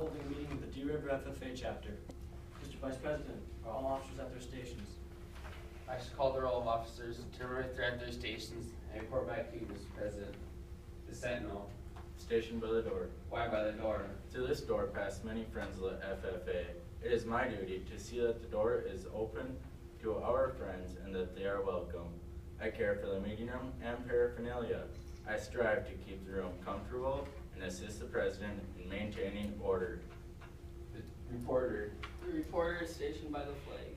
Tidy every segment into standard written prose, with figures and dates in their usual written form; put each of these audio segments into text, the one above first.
holding a meeting of the Deer River FFA chapter. Mr. Vice President, are all officers at their stations? I should call the roll of officers to they're at their stations and report back to you, Mr. President. The Sentinel. Stationed by the door. Why by the door? Through this door pass many friends of the FFA. It is my duty to see that the door is open to our friends and that they are welcome. I care for the meeting room and paraphernalia. I strive to keep the room comfortable and assist the President in maintaining order. The reporter. The reporter is stationed by the flag.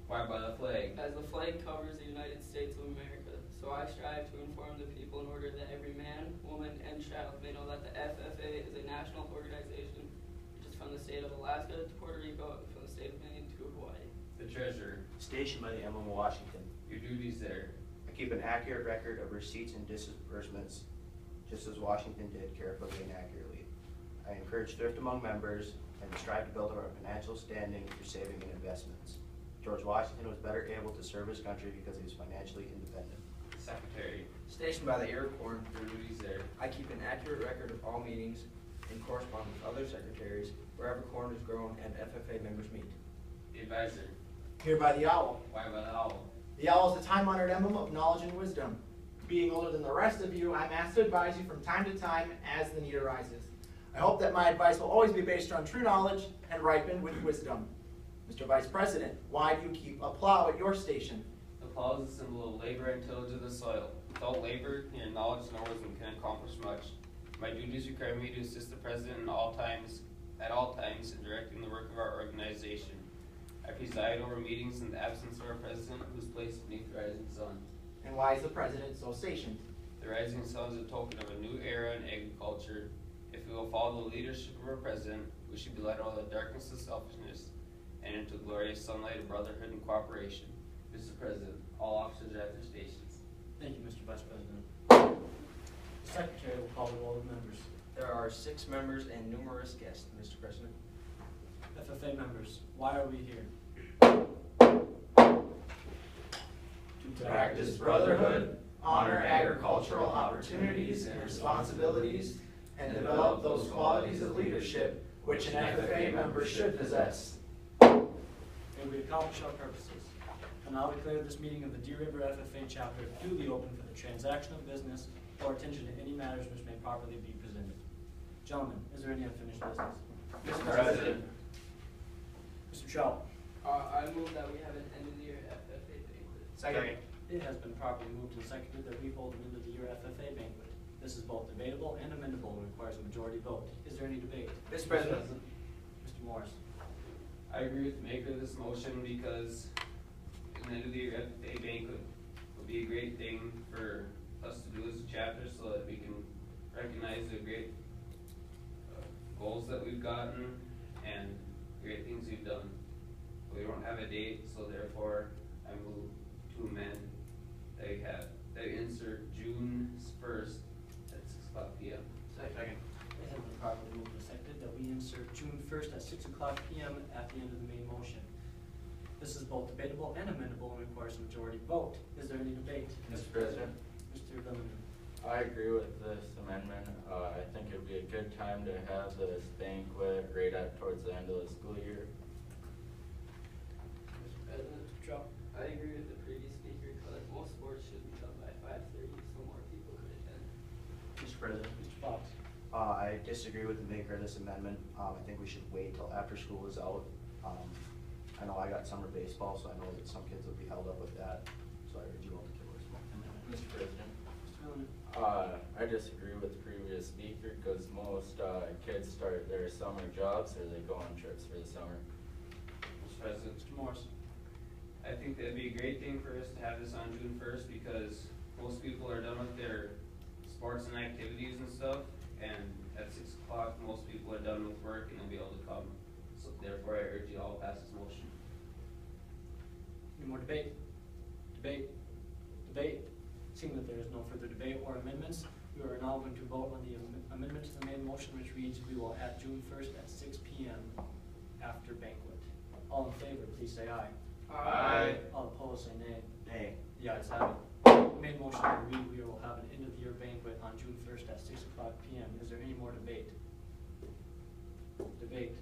Why by the flag? As the flag covers the United States of America, so I strive to inform the people in order that every man, woman, and child may know that the FFA is a national organization which is from the state of Alaska to Puerto Rico and from the state of Maine to Hawaii. The treasurer. Stationed by the Emblem of Washington. Your duties there. I keep an accurate record of receipts and disbursements, just as Washington did carefully and accurately. I encourage thrift among members and strive to build our financial standing through saving and investments. George Washington was better able to serve his country because he was financially independent. Secretary. Stationed by the aircorn, Your duties there. I keep an accurate record of all meetings and correspond with other secretaries wherever corn is grown and FFA members meet. The advisor. Here by the owl. Why by the owl? The owl is the time-honored emblem of knowledge and wisdom. Being older than the rest of you, I'm asked to advise you from time to time as the need arises. I hope that my advice will always be based on true knowledge and ripened with wisdom. Mr. Vice President, why do you keep a plow at your station? The plow is a symbol of labor and tillage of the soil. Without labor, neither knowledge nor wisdom can accomplish much. My duties require me to assist the President at all times in directing the work of our organization. I preside over meetings in the absence of our President, who is placed beneath the rising sun. And why is the President so stationed? The rising sun is a token of a new era in agriculture. If we will follow the leadership of our President, we should be led out of the darkness of selfishness and into the glorious sunlight of brotherhood and cooperation. Mr. President, all officers are at their stations. Thank you, Mr. Vice President. The Secretary will call the roll of members. There are 6 members and numerous guests, Mr. President. FFA members, why are we here? To practice brotherhood, honor agricultural opportunities and responsibilities, and develop those qualities of leadership which an FFA member should possess. May we accomplish our purposes. I now declare this meeting of the Deer River FFA chapter duly open for the transaction of business or attention to any matters which may properly be presented. Gentlemen, is there any unfinished business? Mr. President. Mr. Trout. I move that we have an end of the year FFA banquet. Second. It has been properly moved and seconded that we hold an end of the year FFA banquet. This is both debatable and amendable and requires a majority vote. Is there any debate? Mr. President. Mr. Morris. I agree with the maker of this motion because an end of the year FFA banquet would be a great thing for us to do as a chapter so that we can recognize the great goals that we've gotten and great things we've done. We don't have a date, so therefore I move to amend that we insert June 1st at 6:00 p.m. Second. It has been properly moved and seconded that we insert June 1st at 6:00 p.m. at the end of the main motion. This is both debatable and amendable and requires a majority vote. Is there any debate? Mr. President, Mr. Lindeman. I agree with this amendment. I think it would be a good time to have this banquet right towards the end of the school year. Mr. President. Trout. I agree with the previous speaker because most sports should be done by 5:30 so more people could attend. Mr. President. Mr. Fox. I disagree with the maker of this amendment. I think we should wait till after school is out. I know I got summer baseball, so I know that some kids will be held up with that. So I urge you all to kill this amendment. Mr. President. Mr. Lindeman. I disagree with the previous speaker because most kids start their summer jobs or they go on trips for the summer. Mr. President. Mr. Morris. I think that'd be a great thing for us to have this on June 1st because most people are done with their sports and activities and stuff, and at 6:00 most people are done with work and they'll be able to come. So therefore I urge you all to pass this motion. Any more debate? Debate? Debate? Seeing that there is no further debate or amendments, we are now going to vote on the amendment to the main motion, which reads, we will add June 1st at 6 p.m. after banquet. All in favor, please say aye. Aye. All opposed, say nay. Nay. The ayes have it. Main motion will read, we will have an end of the year banquet on June 1st at 6:00 p.m. Is there any more debate? Debate? debate?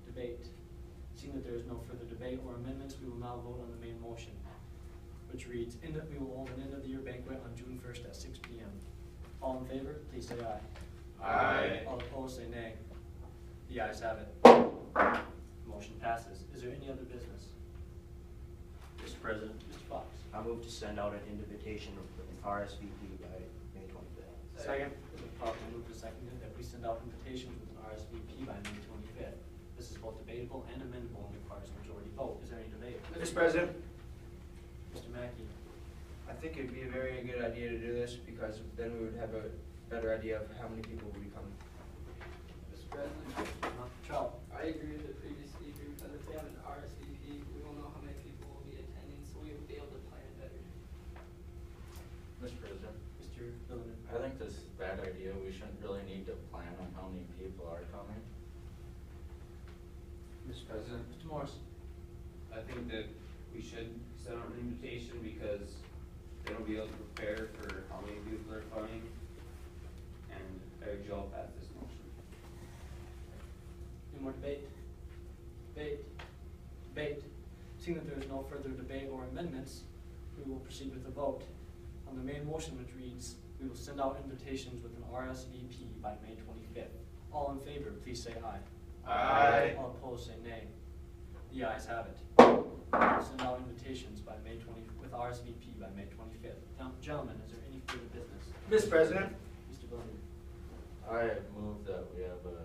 Debate. Seeing that there is no further debate or amendments, we will now vote on the main motion, which reads, in that we will hold an end-of-the-year banquet on June 1st at 6 p.m. All in favor, please say aye. Aye. All opposed, say nay. The ayes have it. Motion passes. Is there any other business? Mr. President, Mr. Fox? I move to send out an invitation with an RSVP by May 25th. Second. It's been properly moved and seconded that we send out invitations with an RSVP by May 25th. This is both debatable and amendable and requires a majority vote. Is there any debate? Mr. President, Mr. Mackey? I think it'd be a very good idea to do this because then we would have a better idea of how many people will be coming. Mr. President, Trout? I agree with the previous speaker because if they have an RSVP, we will know how many people will be attending, so we will be able to plan better. Mr. President, Mr. Villanueva? I think this is a bad idea. We shouldn't really need to plan on how many people are coming. Mr. President, Mr. Morris? I think that we should send out an invitation because then we'll be able to prepare for how many people are coming. And I urge you all pass this motion. Any more debate? Debate? Debate? Seeing that there is no further debate or amendments, we will proceed with the vote. On the main motion, which reads, we will send out invitations with an RSVP by May 25th. All in favor, please say aye. Aye. All opposed, say nay. The ayes have it. We will send out invitations by May 20, with RSVP by May 25th. Now, gentlemen, is there any further business? Mr. President, Mr. Villanueva? I move that we have a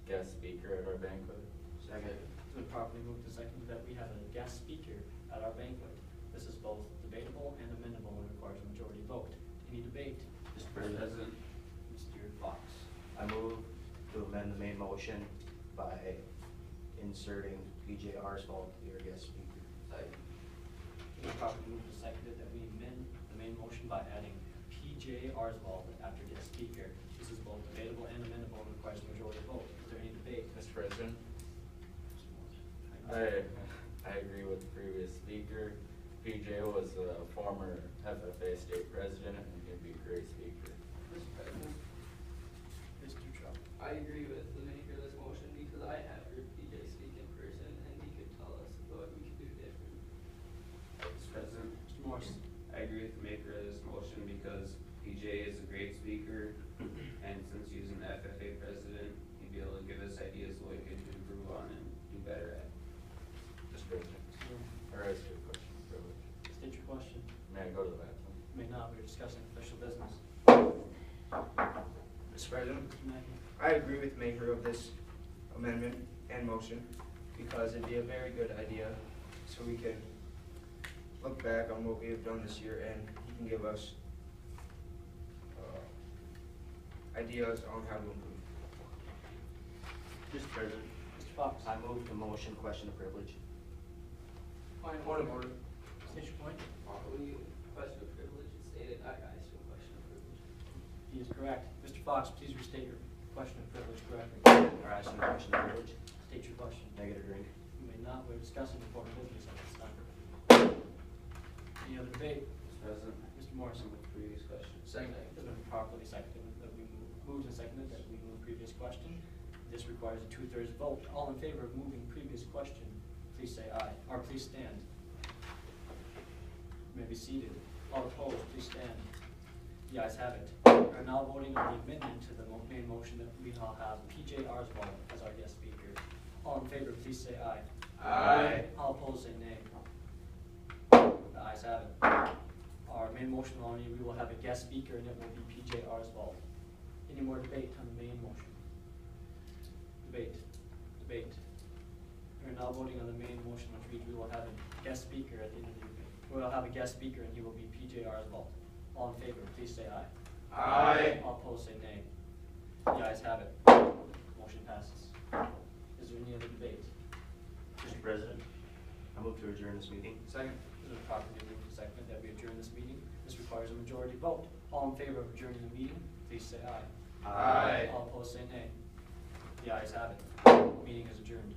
guest speaker at our banquet. Second. It's been properly moved and seconded that we have a guest speaker at our banquet. This is both debatable and amendable and requires a majority vote. Any debate? Mr. President, President, Mr. Fox? I move to amend the main motion by inserting PJ Arsval to be our guest speaker. It's been properly moved and seconded that we amend the main motion by adding PJ Arsval after guest speaker. This is both debatable and amendable and requires a majority vote. Is there any debate? Mr. President, Mr. I agree with the previous speaker. PJ was a former FFA state president and he'd be a great speaker. Mr. President, Mr. Trout? I agree with the maker of this motion because I have heard PJ speak in person and he could tell us what we could do different. Mr. President, Mr. Morris? I agree with the maker of this motion because PJ is a great speaker, and since he's an FFA president, he'd be able to give us ideas what we could improve on and do better at. Mr. President, or ask you a question, privilege. State your question. May I go to the bathroom? May not, we're discussing official business. Mr. President, Mr. Mackey? I agree with the maker of this amendment and motion because it'd be a very good idea so we can look back on what we have done this year and he can give us ideas on how to improve. Mr. President, Mr. Fox? I move to motion question of privilege. Point Point of order. State your point. When you question of privilege, it's stated I still question of privilege. He is correct. Mr. Fox, please restate your question of privilege correctly. Or ask a question of privilege. State your question. Negative drink. You may not, we're discussing important business at this time. Any other debate? Mr. President, Mr. Morrison? with the previous question. Second. It's been properly seconded that we moved and seconded that we move previous question. This requires a 2/3 vote. All in favor of moving previous question, please say aye, or please stand. You may be seated. All opposed, please stand. The ayes have it. We are now voting on the amendment to the main motion that we now have PJ Arsval as our guest speaker. All in favor, please say aye. Aye. All opposed, say nay. The ayes have it. Our main motion only, we will have a guest speaker and it will be PJ Arsval. Any more debate on the main motion? Debate. Debate. We are now voting on the main motion, which reads we will have a guest speaker at the end of the debate. We will have a guest speaker and he will be PJ Arsval. All in favor, please say aye. Aye. All opposed, say nay. The ayes have it. Motion passes. Is there any other debate? Mr. President, I move to adjourn this meeting. Second. It is properly moved and seconded that we adjourn this meeting. This requires a majority vote. All in favor of adjourning the meeting, please say aye. Aye. All opposed, say nay. The ayes have it. Meeting is adjourned.